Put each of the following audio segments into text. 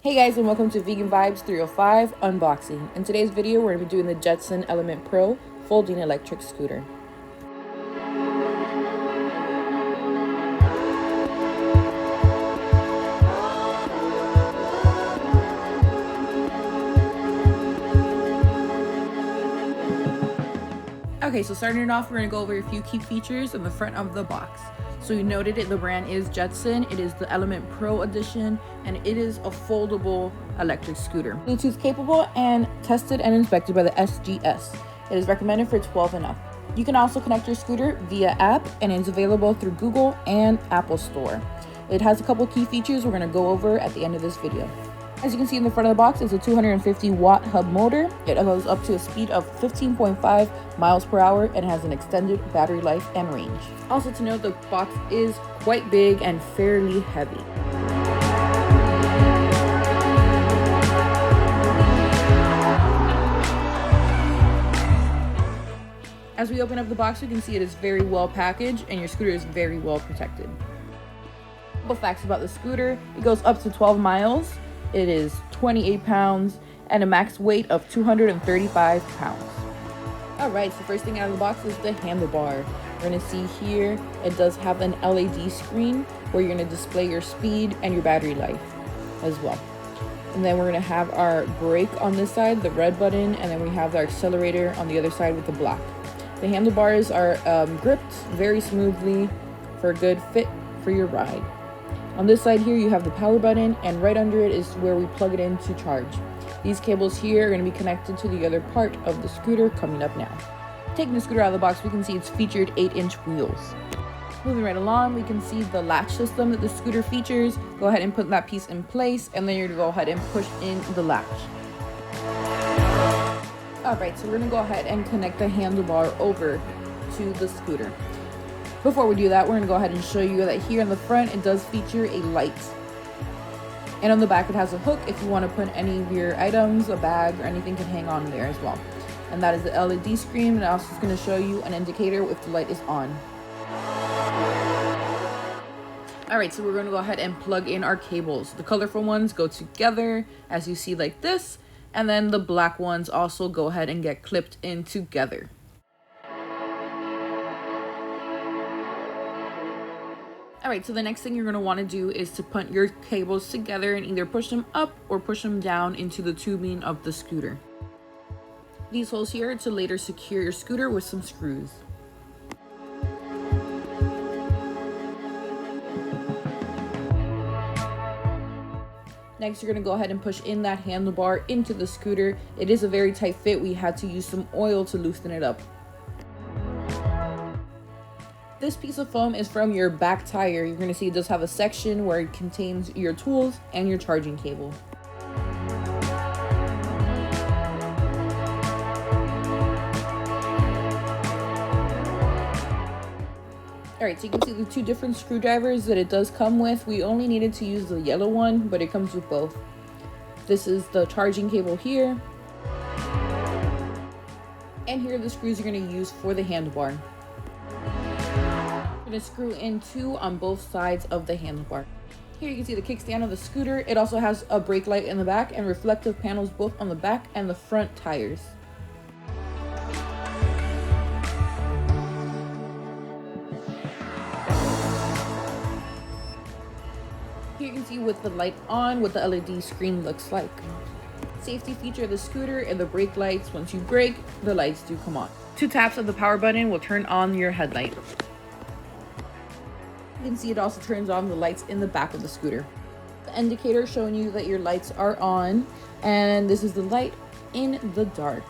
Hey guys, and welcome to Vegan Vibes 305 Unboxing. In today's video, we're going to be doing the Jetson Element Pro folding electric scooter. Okay, so starting it off, we're going to go over a few key features in the front of the box. So you noted it, the brand is Jetson. It is the Element Pro edition, and it is a foldable electric scooter. Bluetooth capable and tested and inspected by the SGS. It is recommended for 12 and up. You can also connect your scooter via app, and it is available through Google and Apple Store. It has a couple key features we're going to go over at the end of this video. As you can see in the front of the box, it's a 250 watt hub motor. It goes up to a speed of 15.5 miles per hour and has an extended battery life and range. Also to note, the box is quite big and fairly heavy. As we open up the box, we can see it is very well packaged and your scooter is very well protected. A couple facts about the scooter: it goes up to 12 miles. It is 28 pounds and a max weight of 235 pounds. Alright, so first thing out of the box is the handlebar. We're going to see here it does have an LED screen where you're going to display your speed and your battery life as well. And then we're going to have our brake on this side, the red button, and then we have our accelerator on the other side with the black. The handlebars are gripped very smoothly for a good fit for your ride. On this side here, you have the power button, and right under it is where we plug it in to charge. These cables here are going to be connected to the other part of the scooter coming up now. Taking the scooter out of the box, we can see it's featured 8-inch wheels. Moving right along, we can see the latch system that the scooter features. Go ahead and put that piece in place, and then you're going to go ahead and push in the latch. Alright, so we're going to go ahead and connect the handlebar over to the scooter. Before we do that, we're going to go ahead and show you that here in the front, it does feature a light. And on the back, it has a hook if you want to put any of your items, a bag, or anything can hang on there as well. And that is the LED screen, and also it's going to show you an indicator if the light is on. Alright, so we're going to go ahead and plug in our cables. The colorful ones go together, as you see like this, and then the black ones also go ahead and get clipped in together. Alright, so the next thing you're going to want to do is to put your cables together and either push them up or push them down into the tubing of the scooter. These holes here are to later secure your scooter with some screws. Next, you're going to go ahead and push in that handlebar into the scooter. It is a very tight fit. We had to use some oil to loosen it up. This piece of foam is from your back tire. You're going to see it does have a section where it contains your tools and your charging cable. Alright, so you can see the two different screwdrivers that it does come with. We only needed to use the yellow one, but it comes with both. This is the charging cable here. And here are the screws you're going to use for the handlebar. Going to screw in 2 on both sides of the handlebar. Here you can see the kickstand of the scooter. It also has a brake light in the back and reflective panels both on the back and the front tires. Here you can see with the light on what the LED screen looks like. Safety feature of the scooter and the brake lights: once you brake, the lights do come on. 2 taps of the power button will turn on your headlight. You can see it also turns on the lights in the back of the scooter. The indicator showing you that your lights are on, and this is the light in the dark.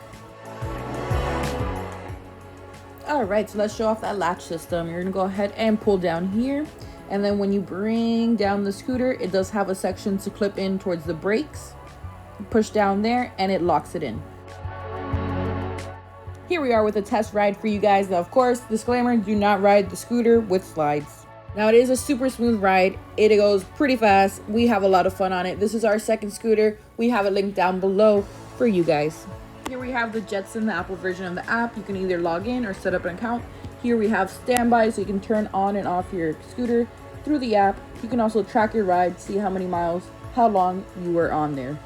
Alright, so let's show off that latch system. You're going to go ahead and pull down here, and then when you bring down the scooter, it does have a section to clip in towards the brakes. Push down there and it locks it in. Here we are with a test ride for you guys. Now, of course, disclaimer, do not ride the scooter with slides. Now, it is a super smooth ride. It goes pretty fast. We have a lot of fun on it. This is our second scooter. We have it linked down below for you guys. Here we have the Jetson, the Apple version of the app. You can either log in or set up an account. Here we have standby, so you can turn on and off your scooter through the app. You can also track your ride, see how many miles how long you were on there.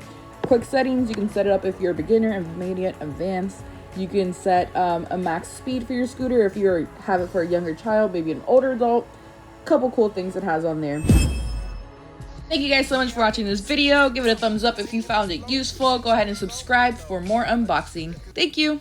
Quick settings, you can set it up if you're a beginner, intermediate, advanced. You can set a max speed for your scooter if you have it for a younger child, maybe an older adult. Couple cool things it has on there. Thank you guys so much for watching this video. Give it a thumbs up if you found it useful. Go ahead and subscribe for more unboxing. Thank you.